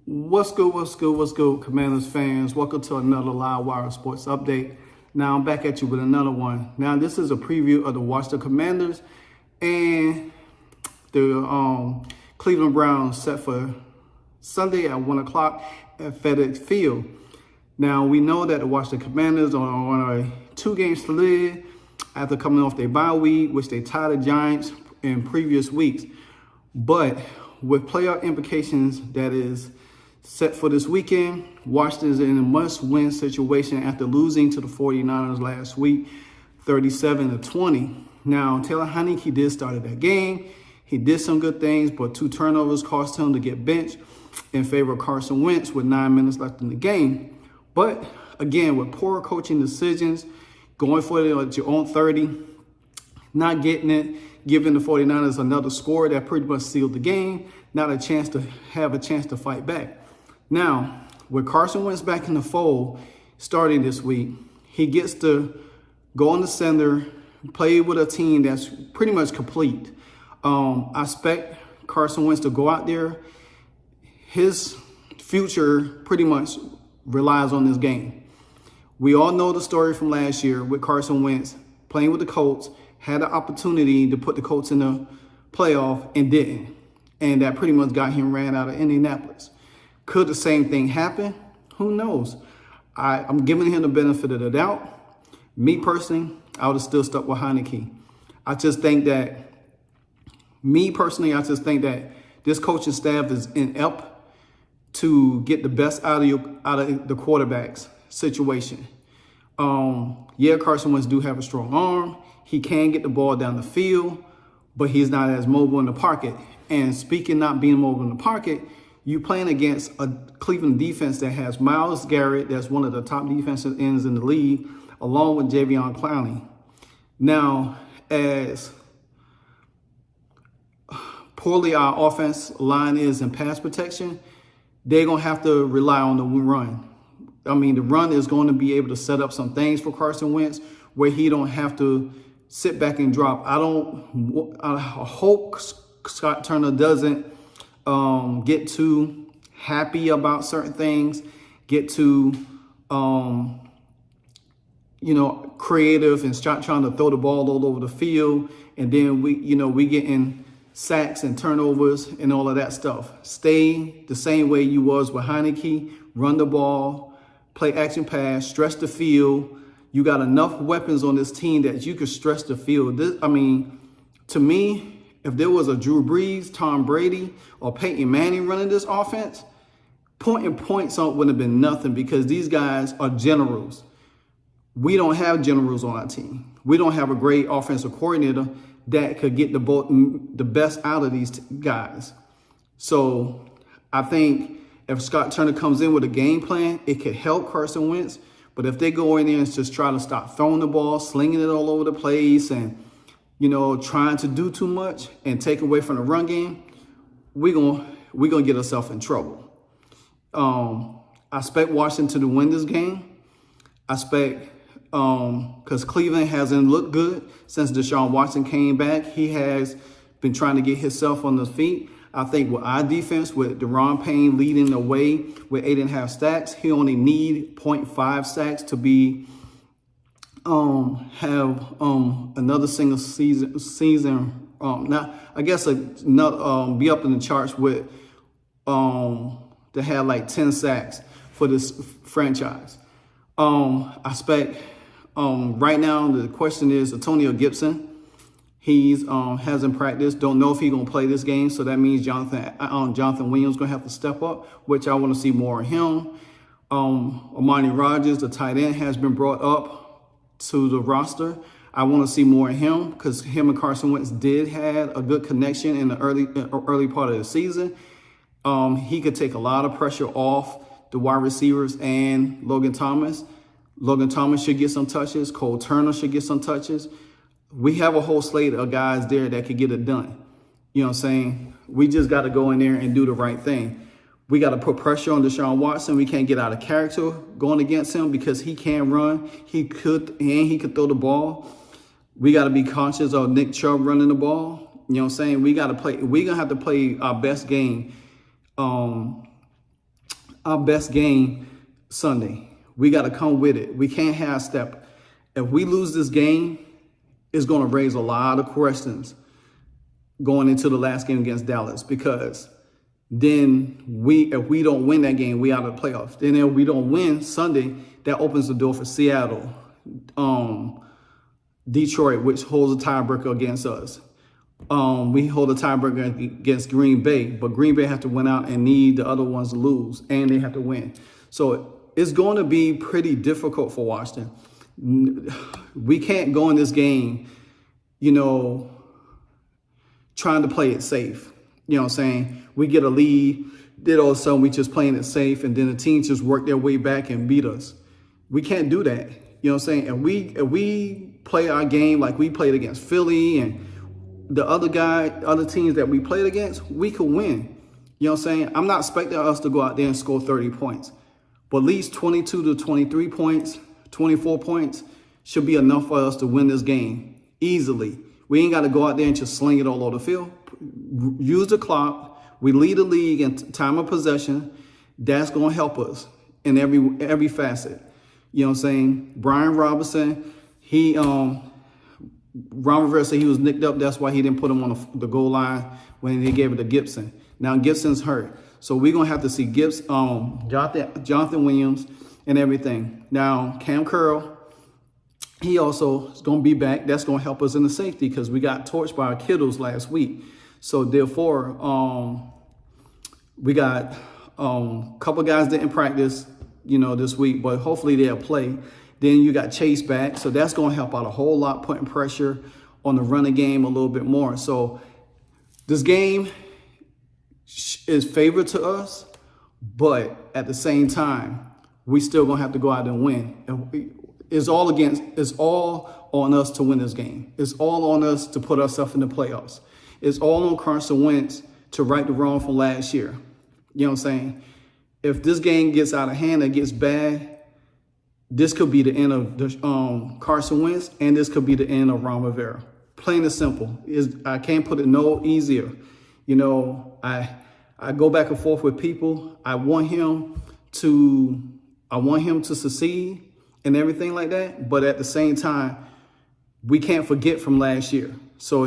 What's good, Commanders fans? Welcome to another Live Wire Sports Update. Now, I'm back at you with another one. Now, this is a preview of the Washington Commanders and the Cleveland Browns set for Sunday at 1 o'clock at FedEx Field. Now, we know that the Washington Commanders are on a 2-game slid after coming off their bye week, which they tied the Giants in previous weeks. But with playoff implications that is set for this weekend, Washington is in a must-win situation after losing to the 49ers last week, 37-20. Now, Taylor Heinicke did start that game. He did some good things, but 2 turnovers cost him to get benched in favor of Carson Wentz with 9 minutes left in the game. But again, with poor coaching decisions, going for it at your own 30, not getting it, giving the 49ers another score that pretty much sealed the game, not a chance to fight back. Now, with Carson Wentz back in the fold starting this week, he gets to go on the center, play with a team that's pretty much complete. I expect Carson Wentz to go out there. His future pretty much relies on this game. We all know the story from last year with Carson Wentz playing with the Colts, had the opportunity to put the Colts in the playoff and didn't. And that pretty much got him ran out of Indianapolis. Could the same thing happen? Who knows? I'm giving him the benefit of the doubt. Me personally, I would have still stuck with Heinicke. I just think that this coaching staff is inept to get the best out of the quarterback's situation. Yeah, Carson Wentz do have a strong arm. He can get the ball down the field, but he's not as mobile in the pocket. And speaking not being mobile in the pocket, you playing against a Cleveland defense that has Myles Garrett, that's one of the top defensive ends in the league, along with Jadeveon Clowney. Now, as poorly our offense line is in pass protection, they're going to have to rely on the run. I mean, the run is going to be able to set up some things for Carson Wentz where he don't have to sit back and drop. I hope Scott Turner doesn't get too happy about certain things, get too, creative and start trying to throw the ball all over the field. And then we getting sacks and turnovers and all of that stuff. Stay the same way you was with Heinicke, run the ball, play action pass, stretch the field. You got enough weapons on this team that you could stretch the field. To me, if there was a Drew Brees, Tom Brady, or Peyton Manning running this offense, points wouldn't have been nothing because these guys are generals. We don't have generals on our team. We don't have a great offensive coordinator that could get the best out of these guys. So I think if Scott Turner comes in with a game plan, it could help Carson Wentz. But if they go in there and just try to stop throwing the ball, slinging it all over the place, and trying to do too much and take away from the run game, we're gonna get ourselves in trouble. I expect Washington to win this game. I expect because Cleveland hasn't looked good since Deshaun Watson came back. He has been trying to get himself on his feet. I think with our defense, with Daron Payne leading the way with 8.5 sacks, he only need 0.5 sacks to be have another single season. Now I guess another be up in the charts with to have like 10 sacks for this franchise. I expect right now the question is Antonio Gibson. He's hasn't practiced. Don't know if he's gonna play this game. So that means Jonathan Williams gonna have to step up, which I want to see more of him. Amani Rodgers, the tight end, has been brought up to the roster. I want to see more of him because him and Carson Wentz did have a good connection in the early part of the season. He could take a lot of pressure off the wide receivers and Logan Thomas. Logan Thomas should get some touches. Cole Turner should get some touches. We have a whole slate of guys there that could get it done. You know what I'm saying? We just got to go in there and do the right thing. We got to put pressure on Deshaun Watson. We can't get out of character going against him because he can run. He could throw the ball. We got to be conscious of Nick Chubb running the ball. You know what I'm saying? We're going to have to play our best game our best game Sunday. We got to come with it. We can't half step. If we lose this game, it's going to raise a lot of questions going into the last game against Dallas, because then if we don't win that game, we out of the playoffs. Then if we don't win Sunday, that opens the door for Seattle, Detroit, which holds a tiebreaker against us. We hold a tiebreaker against Green Bay, but Green Bay have to win out and need the other ones to lose, and they have to win. So it's going to be pretty difficult for Washington. We can't go in this game, trying to play it safe. You know what I'm saying? We get a lead, then all of a sudden we just playing it safe, and then the team just work their way back and beat us. We can't do that. You know what I'm saying? If we play our game like we played against Philly and the other teams that we played against, we could win. You know what I'm saying? I'm not expecting us to go out there and score 30 points, but at least 22 to 23 points, 24 points should be enough for us to win this game easily. We ain't got to go out there and just sling it all over the field. Use the clock. We lead the league in time of possession. That's going to help us in every facet. You know what I'm saying? Brian Robinson, Ron Rivera said he was nicked up. That's why he didn't put him on the goal line when he gave it to Gibson. Now Gibson's hurt, so we're gonna have to see Jonathan Williams and everything. Now Cam Curl, he also is gonna be back. That's gonna help us in the safety, because we got torched by our Kittles last week. So therefore, we got a couple guys didn't practice, this week, but hopefully they'll play. Then you got Chase back, so that's going to help out a whole lot, putting pressure on the running game a little bit more. So this game is favored to us, but at the same time, we still going to have to go out and win. It's all on us to win this game. It's all on us to put ourselves in the playoffs. It's all on Carson Wentz to right the wrong from last year. You know what I'm saying? If this game gets out of hand and gets bad, this could be the end of Carson Wentz, and this could be the end of Ron Rivera. Plain and simple. I can't put it no easier. I go back and forth with people. I want him to succeed and everything like that. But at the same time, we can't forget from last year. So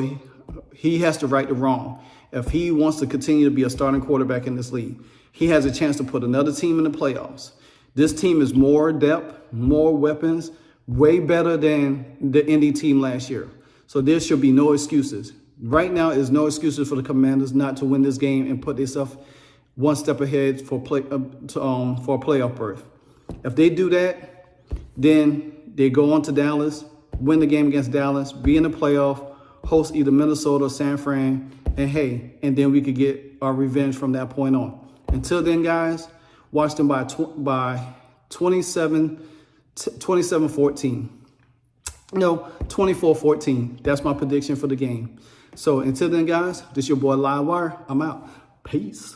he has to right the wrong. If he wants to continue to be a starting quarterback in this league, he has a chance to put another team in the playoffs. This team is more depth, more weapons, way better than the Indy team last year. So there should be no excuses. Right now, there's no excuses for the Commanders not to win this game and put themselves one step ahead for a playoff berth. If they do that, then they go on to Dallas, win the game against Dallas, be in the playoff, host either Minnesota or San Fran, and then we could get our revenge from that point on. Until then, guys, watch them by 27-14. No, 24-14. That's my prediction for the game. So until then, guys, this is your boy Livewire. I'm out. Peace.